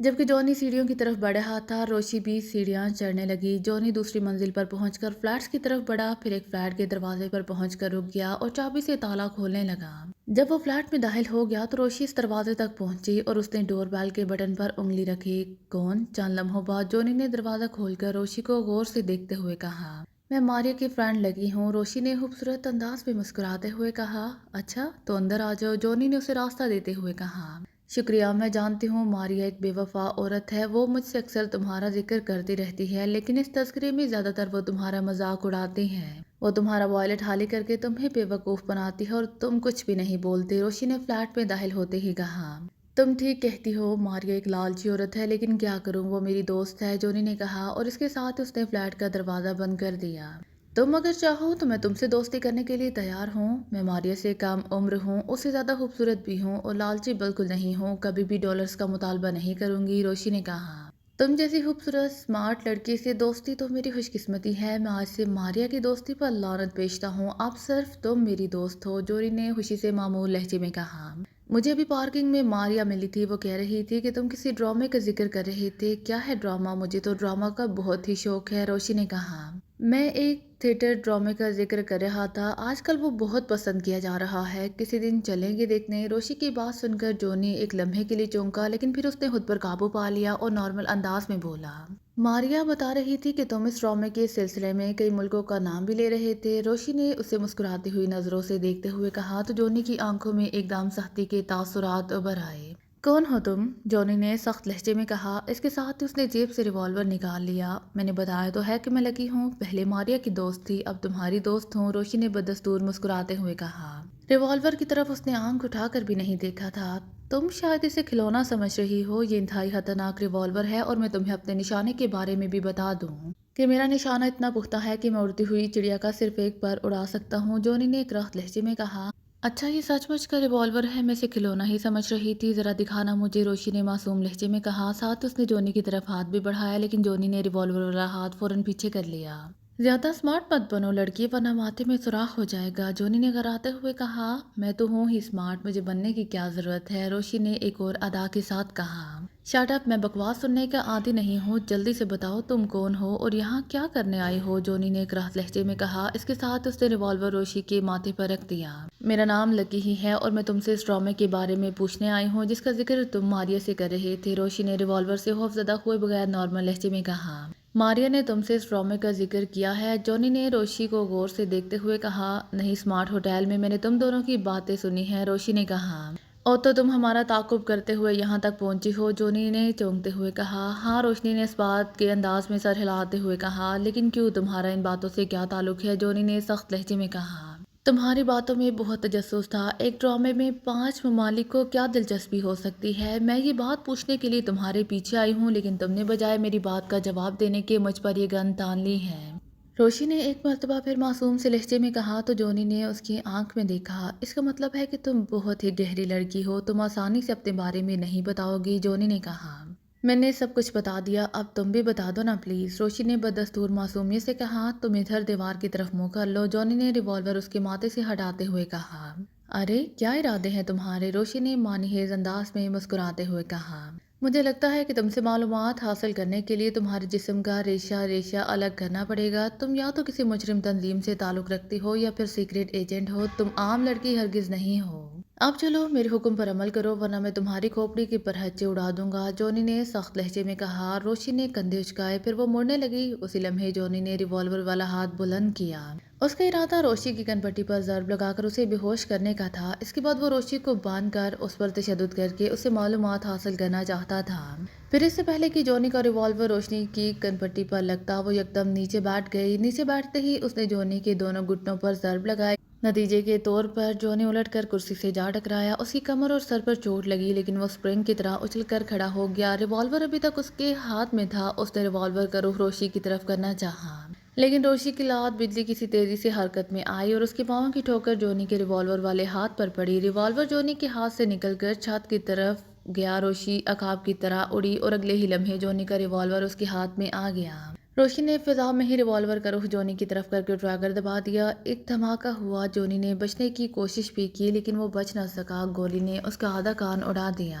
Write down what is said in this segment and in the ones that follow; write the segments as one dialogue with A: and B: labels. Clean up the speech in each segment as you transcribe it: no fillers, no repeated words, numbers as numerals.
A: جبکہ جونی سیڑھیوں کی طرف بڑھ رہا تھا، روشی بھی سیڑھیاں چڑھنے لگی۔ جونی دوسری منزل پر پہنچ کر فلیٹس کی طرف بڑھا، پھر ایک فلیٹ کے دروازے پر پہنچ کر رک گیا اور چابی سے تالا کھولنے لگا۔ جب وہ فلیٹ میں داخل ہو گیا تو روشی اس دروازے تک پہنچی اور اس نے ڈور بیل کے بٹن پر انگلی رکھی۔ کون؟ چند لمحوں بعد جونی نے دروازہ کھول کر روشی کو غور سے دیکھتے ہوئے کہا، میں ماریا کی فرینڈ لگی ہوں۔ روشی نے خوبصورت انداز میں مسکراتے ہوئے کہا، اچھا تو اندر آ جاؤ۔ جونی نے اسے راستہ دیتے ہوئے کہا، شکریہ، میں جانتی ہوں ماریا ایک بے وفا عورت ہے، وہ مجھ سے اکثر تمہارا ذکر کرتی رہتی ہے، لیکن اس تذکرے میں زیادہ تر وہ تمہارا مذاق اڑاتی ہے۔ وہ تمہارا والٹ خالی کر کے تمہیں بے وقوف بناتی ہے اور تم کچھ بھی نہیں بولتے۔ روشی نے فلیٹ میں داخل ہوتے ہی کہا، تم ٹھیک کہتی ہو، ماریا ایک لالچی عورت ہے، لیکن کیا کروں، وہ میری دوست ہے، جونی نے کہا اور اس کے ساتھ اس نے فلیٹ کا دروازہ بند کر دیا۔ تم اگر چاہو تو میں تم سے دوستی کرنے کے لیے تیار ہوں۔ میں ماریا سے کم عمر ہوں، اس سے زیادہ خوبصورت بھی ہوں اور لالچی بالکل نہیں ہوں، کبھی بھی ڈالرز کا مطالبہ نہیں کروں گی۔ روشی نے کہا، تم جیسی خوبصورت اسمارٹ لڑکی سے دوستی تو میری خوش قسمتی ہے، میں آج سے ماریا کی دوستی پر لعنت بھیجتا ہوں، اب صرف تم میری دوست ہو، جونی نے خوشی سے معمول لہجے میں کہا۔ مجھے ابھی پارکنگ میں ماریا ملی تھی، وہ کہہ رہی تھی کہ تم کسی ڈرامے کا ذکر کر رہے تھے۔ کیا ہے ڈرامہ؟ مجھے تو ڈرامہ کا بہت ہی شوق ہے، روشی نے کہا۔ میں ایک تھیٹر ڈرامے کا ذکر کر رہا تھا، آج کل وہ بہت پسند کیا جا رہا ہے، کسی دن چلیں گے دیکھنے۔ روشی کی بات سن کر جونی ایک لمحے کے لیے چونکا، لیکن پھر اس نے خود پر قابو پا لیا اور نارمل انداز میں بولا، ماریا بتا رہی تھی کہ تم اس ڈرامے کے سلسلے میں کئی ملکوں کا نام بھی لے رہے تھے۔ روشی نے اسے مسکراتی ہوئی نظروں سے دیکھتے ہوئے کہا تو جونی کی آنکھوں میں ایک دم سختی کے تاثرات ابھر آئے۔ کون ہو تم؟ جونی نے سخت لہجے میں کہا، اس کے ساتھ ہی اس نے جیب سے ریوالور نکال لیا۔ میں نے بتایا تو ہے کہ میں لکی ہوں، پہلے ماریا کی دوست تھی، اب تمہاری دوست ہوں، روشی نے بدستور مسکراتے ہوئے کہا۔ ریوالور کی طرف اس نے آنکھ اٹھا کر بھی نہیں دیکھا تھا۔ تم شاید اسے کھلونا سمجھ رہی ہو، یہ انتہائی خطرناک ریوالور ہے اور میں تمہیں اپنے نشانے کے بارے میں بھی بتا دوں کہ میرا نشانہ اتنا پختہ ہے کہ میں اڑتی ہوئی چڑیا کا صرف ایک پر اڑا سکتا ہوں، جونی نے ایک رخت لہجے میں کہا۔ اچھا یہ سچ مچ کا ریوالور ہے، میں اسے کھلونا ہی سمجھ رہی تھی، ذرا دکھانا مجھے، روشی نے معصوم لہجے میں کہا، ساتھ اس نے جونی کی طرف ہاتھ بھی بڑھایا، لیکن جونی نے ریوالور والا ہاتھ فوراً پیچھے کر لیا۔ زیادہ اسمارٹ مت بنو لڑکی، ورنہ ماتھے میں سوراخ ہو جائے گا، جونی نے غراتے ہوئے کہا۔ میں تو ہوں ہی اسمارٹ، مجھے بننے کی کیا ضرورت ہے، روشی نے ایک اور ادا کے ساتھ کہا۔ شٹ اپ، میں بکواس سننے کا عادی نہیں ہوں، جلدی سے بتاؤ تم کون ہو اور یہاں کیا کرنے آئے ہو، جونی نے کراہ لہجے میں کہا، اس کے ساتھ اس نے ریوالور روشی کے ماتھے پر رکھ دیا۔ میرا نام لکی ہی ہے اور میں تم سے اس ڈرامے کے بارے میں پوچھنے آئی ہوں جس کا ذکر تم ماریا سے کر رہے تھے، روشی نے ریوالور سے خوفزدہ ہوئے بغیر نارمل لہجے میں کہا۔ ماریا نے تم سے اس ڈرامے کا ذکر کیا ہے، جونی نے روشی کو غور سے دیکھتے ہوئے کہا۔ نہیں، اسمارٹ ہوٹل میں نے تم دونوں کی باتیں سنی ہیں، روشی نے کہا۔ اور تو تم ہمارا تعاقب کرتے ہوئے یہاں تک پہنچی ہو، جونی نے چونکتے ہوئے کہا۔ ہاں، روشنی نے اس بات کے انداز میں سر ہلاتے ہوئے کہا، لیکن کیوں، تمہارا ان باتوں سے کیا تعلق ہے، جونی نے سخت لہجے میں کہا۔ تمہاری باتوں میں بہت تجسس تھا، ایک ڈرامے میں 5 ممالک کو کیا دلچسپی ہو سکتی ہے، میں یہ بات پوچھنے کے لیے تمہارے پیچھے آئی ہوں، لیکن تم نے بجائے میری بات کا جواب دینے کے مجھ پر یہ گن تان لی ہے، روشی نے ایک مرتبہ پھر معصوم سے لہجے میں کہا تو جونی نے اس کی آنکھ میں دیکھا۔ اس کا مطلب ہے کہ تم بہت ہی گہری لڑکی ہو، تم آسانی سے اپنے بارے میں نہیں بتاؤ گی، جونی نے کہا۔ میں نے سب کچھ بتا دیا، اب تم بھی بتا دو نا پلیز، روشی نے بدستور معصومیت سے کہا۔ تم ادھر دیوار کی طرف منہ کر لو، جونی نے ریوالور اس کے ماتھے سے ہٹاتے ہوئے کہا۔ ارے کیا ارادے ہیں تمہارے، روشی نے مانحیز انداز میں مسکراتے ہوئے کہا۔ مجھے لگتا ہے کہ تم سے معلومات حاصل کرنے کے لیے تمہارے جسم کا ریشہ الگ کرنا پڑے گا، تم یا تو کسی مجرم تنظیم سے تعلق رکھتی ہو یا پھر سیکریٹ ایجنٹ ہو، تم عام لڑکی ہرگز نہیں ہو۔ اب چلو میرے حکم پر عمل کرو ورنہ میں تمہاری کھوپڑی کی پرہچے اڑا دوں گا، جونی نے سخت لہجے میں کہا۔ روشی نے کندھے اچکائے، پھر وہ مڑنے لگی، اسی لمحے جونی نے ریوالور والا ہاتھ بلند کیا۔ اس کا ارادہ روشی کی کن پٹی پر ضرب لگا کر اسے بے ہوش کرنے کا تھا، اس کے بعد وہ روشی کو باندھ کر اس پر تشدد کر کے اسے معلومات حاصل کرنا چاہتا تھا۔ پھر اس سے پہلے کہ جونی کا ریوالور روشنی کی کن پٹی پر لگتا، وہ یکدم نیچے بیٹھ گئی، نیچے بیٹھتے ہی اس نے جونی کے دونوں گھٹنوں پر ضرب لگائی، نتیجے کے طور پر جونی الٹ کر کرسی سے جا ٹکرایا، اس کی کمر اور سر پر چوٹ لگی، لیکن وہ اسپرنگ کی طرح اچھل کر کھڑا ہو گیا، ریوالور ابھی تک اس کے ہاتھ میں تھا، اس نے ریوالور کا رخ روشی کی طرف کرنا چاہا، لیکن روشی کی لات بجلی کی سی تیزی سے حرکت میں آئی اور اس کے پاؤں کی ٹھوکر جونی کے ریوالور والے ہاتھ پر پڑی، ریوالور جونی کے ہاتھ سے نکل کر چھت کی طرف گیا، روشی عقاب کی طرح اڑی اور اگلے ہی لمحے جونی کا ریوالور اس کے ہاتھ میں آ گیا۔ روشی نے فضا میں ہی ریوالور کا رخ جونی کی طرف کر کے ٹریگر دبا دیا، ایک دھماکہ ہوا، جونی نے بچنے کی کوشش بھی کی لیکن وہ بچ نہ سکا، گولی نے اس کا آدھا کان اڑا دیا۔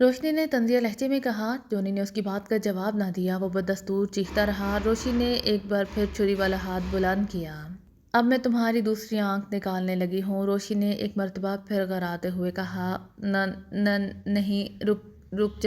A: روشنی نے طنزیہ لہجے میں کہا۔ جونی نے اس کی بات کا جواب نہ دیا، وہ بدستور چیختا رہا۔ روشنی نے ایک بار پھر چھری والا ہاتھ بلند کیا۔ اب میں تمہاری دوسری آنکھ نکالنے لگی ہوں، روشنی نے ایک مرتبہ پھر غراتے ہوئے کہا۔ نہیں، رک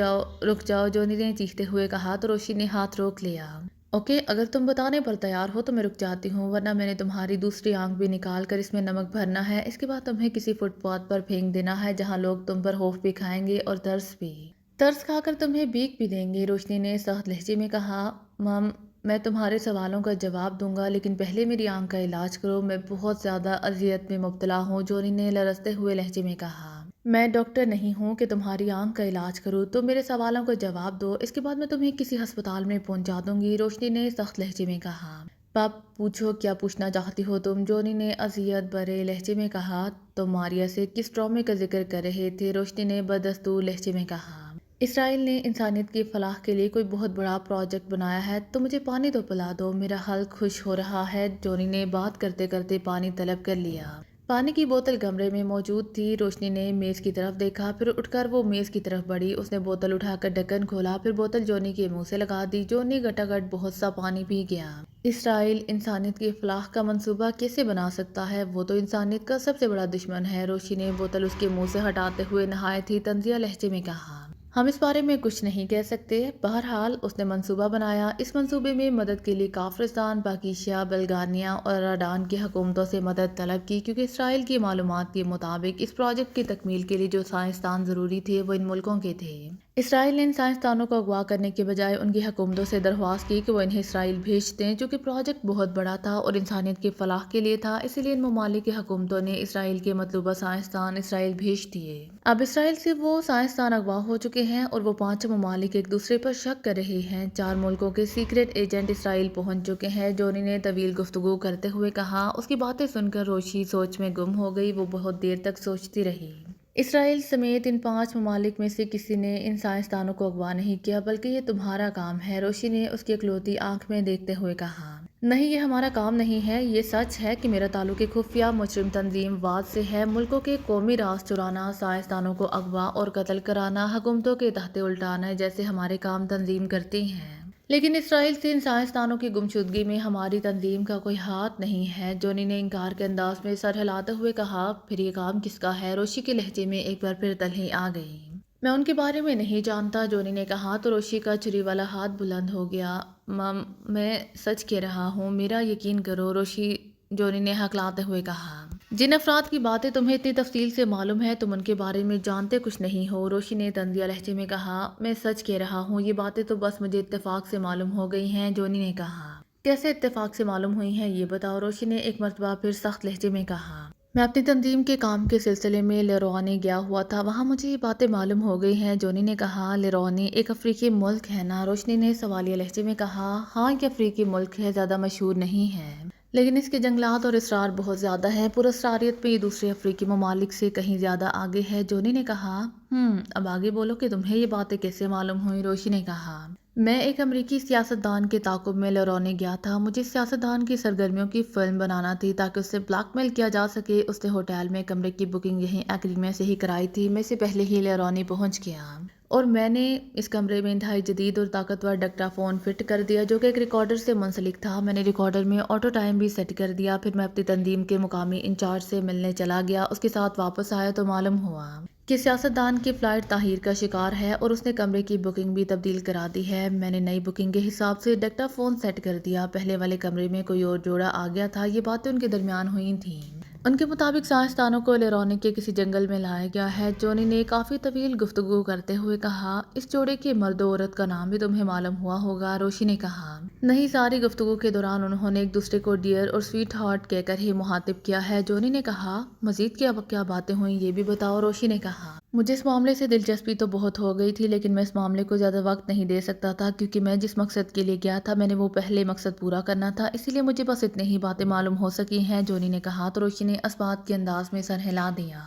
A: جاؤ، جونی نے چیختے ہوئے کہا تو روشنی نے ہاتھ روک لیا۔ اوکے، اگر تم بتانے پر تیار ہو تو میں رک جاتی ہوں، ورنہ میں نے تمہاری دوسری آنکھ بھی نکال کر اس میں نمک بھرنا ہے، اس کے بعد تمہیں کسی فٹ پاتھ پر پھینک دینا ہے جہاں لوگ تم پر خوف بھی کھائیں گے اور ترس بھی۔ ترس کھا کر تمہیں بھیک بھی دیں گے، روشنی نے سخت لہجے میں کہا۔ مم، میں تمہارے سوالوں کا جواب دوں گا، لیکن پہلے میری آنکھ کا علاج کرو، میں بہت زیادہ اذیت میں مبتلا ہوں، جونی نے لرزتے ہوئے لہجے میں کہا۔ میں ڈاکٹر نہیں ہوں کہ تمہاری آنکھ کا علاج کروں، تم میرے سوالوں کا جواب دو، اس کے بعد میں تمہیں کسی ہسپتال میں پہنچا دوں گی، روشنی نے سخت لہجے میں کہا۔ پاپ، پوچھو کیا پوچھنا چاہتی ہو تم، جونی نے اذیت بھرے لہجے میں کہا۔ تم ماریا سے کس ٹرامے کا ذکر کر رہے تھے، روشنی نے بدستور لہجے میں کہا۔ اسرائیل نے انسانیت کی فلاح کے لیے کوئی بہت بڑا پروجیکٹ بنایا ہے، تو مجھے پانی تو پلا دو، میرا حلق خشک ہو رہا ہے، جونی نے بات کرتے کرتے پانی طلب کر لیا۔ پانی کی بوتل کمرے میں موجود تھی، روشنی نے میز کی طرف دیکھا، پھر اٹھ کر وہ میز کی طرف بڑھی، اس نے بوتل اٹھا کر ڈھکن کھولا، پھر بوتل جونی کے منہ سے لگا دی، جونی گٹا گٹ بہت سا پانی پی گیا۔ اسرائیل انسانیت کی فلاح کا منصوبہ کیسے بنا سکتا ہے، وہ تو انسانیت کا سب سے بڑا دشمن ہے، روشنی نے بوتل اس کے منہ سے ہٹاتے ہوئے نہایت ہی طنزیہ لہجے میں کہا۔ ہم اس بارے میں کچھ نہیں کہہ سکتے، بہرحال اس نے منصوبہ بنایا، اس منصوبے میں مدد کے لیے کافرستان، پاکیزیہ، بلغاریہ اور اردن کی حکومتوں سے مدد طلب کی، کیونکہ اسرائیل کی معلومات کے مطابق اس پروجیکٹ کی تکمیل کے لیے جو سائنسدان ضروری تھے وہ ان ملکوں کے تھے۔ اسرائیل نے ان سائنسدانوں کو اغوا کرنے کے بجائے ان کی حکومتوں سے درخواست کی کہ وہ انہیں اسرائیل بھیج دیں، چونکہ پروجیکٹ بہت بڑا تھا اور انسانیت کی فلاح کے لیے تھا، اسی لیے ان ممالک کی حکومتوں نے اسرائیل کے مطلوبہ سائنسدان اسرائیل بھیج دیے۔ اب اسرائیل سے وہ سائنسدان اغوا ہو چکے ہیں اور وہ 5 ممالک ایک دوسرے پر شک کر رہے ہیں، 4 ملکوں کے سیکرٹ ایجنٹ اسرائیل پہنچ چکے ہیں، جونی نے طویل گفتگو کرتے ہوئے کہا۔ اس کی باتیں سن کر روشنی سوچ میں گم ہو گئی، وہ بہت دیر تک سوچتی رہی۔ اسرائیل سمیت ان 5 ممالک میں سے کسی نے ان سائنسدانوں کو اغوا نہیں کیا، بلکہ یہ تمہارا کام ہے، روشنی نے اس کی اکلوتی آنکھ میں دیکھتے ہوئے کہا۔ نہیں، یہ ہمارا کام نہیں ہے، یہ سچ ہے کہ میرا تعلق ایک خفیہ مجرم تنظیم واد سے ہے، ملکوں کے قومی راز چرانا، سائنسدانوں کو اغوا اور قتل کرانا، حکومتوں کے تحت الٹانا جیسے ہمارے کام تنظیم کرتی ہیں۔ لیکن اسرائیل سے ان سائنسدانوں کی گمشدگی میں ہماری تنظیم کا کوئی ہاتھ نہیں ہے، جونی نے انکار کے انداز میں سر ہلاتے ہوئے کہا۔ پھر یہ کام کس کا ہے، روشنی کے لہجے میں ایک بار پھر تلخی آ گئی۔ میں ان کے بارے میں نہیں جانتا، جونی نے کہا تو روشنی کا چھری والا ہاتھ بلند ہو گیا۔ میں سچ کہہ رہا ہوں، میرا یقین کرو، جونی نے ہکلاتے ہوئے کہا۔ جن افراد کی باتیں تمہیں اتنی تفصیل سے معلوم ہے تم ان کے بارے میں جانتے کچھ نہیں ہو، روشنی نے طنزیہ لہجے میں کہا۔ میں سچ کہہ رہا ہوں، یہ باتیں تو بس مجھے اتفاق سے معلوم ہو گئی ہیں، جونی نے کہا۔ کیسے اتفاق سے معلوم ہوئی ہیں یہ بتاؤ، روشنی نے ایک مرتبہ پھر سخت لہجے میں کہا۔ میں اپنی تنظیم کے کام کے سلسلے میں لیرونے گیا ہوا تھا، وہاں مجھے یہ باتیں معلوم ہو گئی ہیں، جونی نے کہا۔ لیرونے ایک افریقی ملک ہے نا، روشنی نے سوالیہ لہجے میں کہا۔ ہاں، یہ افریقی ملک ہے، زیادہ مشہور نہیں ہے، لیکن اس کے جنگلات اور اسرار بہت زیادہ ہیں، پراسراریت میں یہ دوسرے افریقی ممالک سے کہیں زیادہ آگے ہے، جونی نے کہا۔ اب آگے بولو کہ تمہیں یہ باتیں کیسے معلوم ہوئی، روشنی نے کہا۔ میں ایک امریکی سیاستدان کے تعاقب میں لیرونے گیا تھا، مجھے سیاستدان کی سرگرمیوں کی فلم بنانا تھی تاکہ اس سے بلیک میل کیا جا سکے، اس نے ہوٹل میں کمرے کی بکنگ یہیں ایگری سے ہی کرائی تھی، میں سے پہلے ہی لیرونے پہنچ گیا اور میں نے اس کمرے میں انتہائی جدید اور طاقتور ڈکٹا فون فٹ کر دیا جو کہ ایک ریکارڈر سے منسلک تھا، میں نے ریکارڈر میں آٹو ٹائم بھی سیٹ کر دیا، پھر میں اپنی تنظیم کے مقامی انچارج سے ملنے چلا گیا، اس کے ساتھ واپس آیا تو معلوم ہوا کہ سیاستدان کی فلائٹ تاخیر کا شکار ہے اور اس نے کمرے کی بکنگ بھی تبدیل کرا دی ہے، میں نے نئی بکنگ کے حساب سے ڈکٹا فون سیٹ کر دیا، پہلے والے کمرے میں کوئی اور جوڑا آ گیا تھا، یہ باتیں ان کے درمیان ہوئی تھیں۔ ان کے مطابق سائنسدانوں کو لیرونے کے کسی جنگل میں لایا گیا ہے، جونی نے کافی طویل گفتگو کرتے ہوئے کہا۔ اس جوڑے کے مرد و عورت کا نام بھی تمہیں معلوم ہوا ہوگا، روشنی نے کہا۔ نہیں، ساری گفتگو کے دوران انہوں نے ایک دوسرے کو ڈیئر اور سویٹ ہارٹ کہہ کر ہی مخاطب کیا ہے، جونی نے کہا۔ مزید کیا باتیں ہوئیں یہ بھی بتاؤ، روشنی نے کہا۔ مجھے اس معاملے سے دلچسپی تو بہت ہو گئی تھی، لیکن میں اس معاملے کو زیادہ وقت نہیں دے سکتا تھا کیونکہ میں جس مقصد کے لیے گیا تھا میں نے وہ پہلے مقصد پورا کرنا تھا، اسی لیے مجھے بس اتنی ہی باتیں معلوم ہو سکی ہیں، جونی نے کہا تو روشنی نے اسبات کے انداز میں سر ہلا دیا۔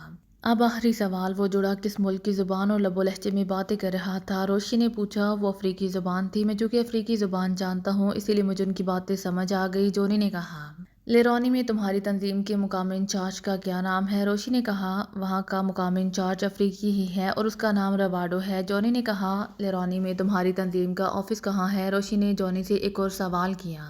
A: اب آخری سوال، وہ جوڑا کس ملک کی زبان اور لب و لہجے میں باتیں کر رہا تھا، روشنی نے پوچھا۔ وہ افریقی زبان تھی، میں چونکہ افریقی زبان جانتا ہوں اسی لیے مجھے ان کی باتیں سمجھ آ گئی، جونی نے کہا۔ لیرونی میں تمہاری تنظیم کے مقامی انچارج کا کیا نام ہے؟ روشی نے کہا وہاں کا مقامی انچارج افریقی ہی ہے اور اس کا نام رواڈو ہے۔ جونی نے کہا لیرونی میں تمہاری تنظیم کا آفس کہاں ہے؟ روشی نے جونی سے ایک اور سوال کیا۔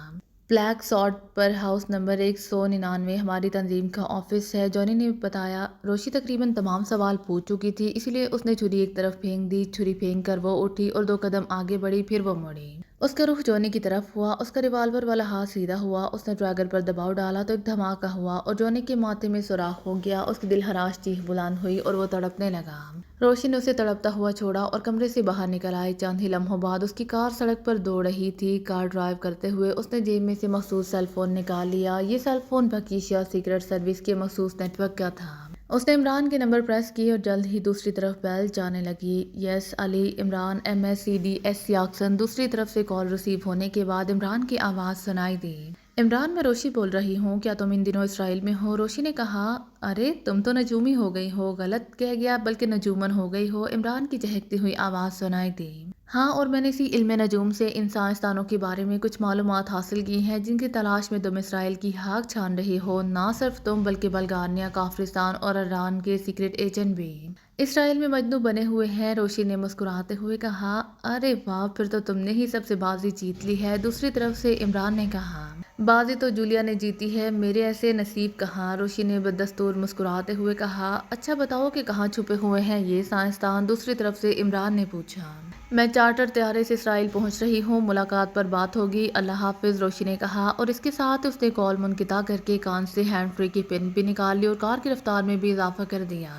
A: بلیک ساٹ پر ہاؤس نمبر 199 ہماری تنظیم کا آفس ہے، جونی نے بتایا۔ روشی تقریباً تمام سوال پوچھ چکی تھی، اسی لیے اس نے چھری ایک طرف پھینک دی۔ چھری پھینک کر وہ اٹھی اور 2 قدم آگے بڑھی، پھر وہ مڑی۔ اس کا رخ جونی کی طرف ہوا، اس کا ریوالور والا ہاتھ سیدھا ہوا۔ اس نے ٹریگر پر دباؤ ڈالا تو ایک دھماکہ ہوا اور جونی کے ماتھے میں سوراخ ہو گیا۔ اس کی دل ہراش چیخ بلند ہوئی اور وہ تڑپنے لگا۔ روشی نے اسے تڑپتا ہوا چھوڑا اور کمرے سے باہر نکل آئی۔ چند ہی لمحوں بعد اس کی کار سڑک پر دوڑ رہی تھی۔ کار ڈرائیو کرتے ہوئے اس نے جیب میں سے مخصوص سیل فون نکال لیا۔ یہ سیل فون پاکیزہ سیکرٹ سروس کے مخصوص نیٹ ورک کا تھا۔ اس نے عمران کے نمبر پریس کیے اور جلد ہی دوسری طرف بیل جانے لگی۔ یس علی عمران MSCDS یاکسن۔ دوسری طرف سے کال ریسیو ہونے کے بعد عمران کی آواز سنائی دی۔ عمران میں روشی بول رہی ہوں، کیا تم ان دنوں اسرائیل میں ہو؟ روشی نے کہا ارے تم تو نجومی ہو گئی ہو۔ غلط کہہ گیا، بلکہ نجومن ہو گئی ہو، عمران کی چہکتی ہوئی آواز سنائی دی۔ ہاں، اور میں نے اسی علم نجوم سے ان سائنسدانوں کے بارے میں کچھ معلومات حاصل کی ہیں جن کی تلاش میں تم اسرائیل کی خاک چھان رہی ہو۔ نہ صرف تم بلکہ بلغاریہ، کافرستان اور ایران کے سیکرٹ ایجنٹ بھی اسرائیل میں مجنوں بنے ہوئے ہیں۔ روشی نے مسکراتے ہوئے کہا ارے واہ، پھر تو تم نے ہی سب سے بازی جیت لی ہے۔ دوسری طرف سے عمران نے کہا بازی تو جولیا نے جیتی ہے، میرے ایسے نصیب کہاں۔ روشی نے بدستور مسکراتے ہوئے کہا اچھا بتاؤ کہ کہاں چھپے ہوئے ہیں یہ سائنسدان؟ دوسری طرف سے عمران نے پوچھا۔ میں چارٹر طیارے سے اسرائیل پہنچ رہی ہوں، ملاقات پر بات ہوگی، اللہ حافظ، روشی نے کہا اور اس کے ساتھ اس نے کال منقطع کر کے کان سے ہینڈ فری کی پن بھی نکال لی اور کار کی رفتار میں بھی اضافہ کر دیا۔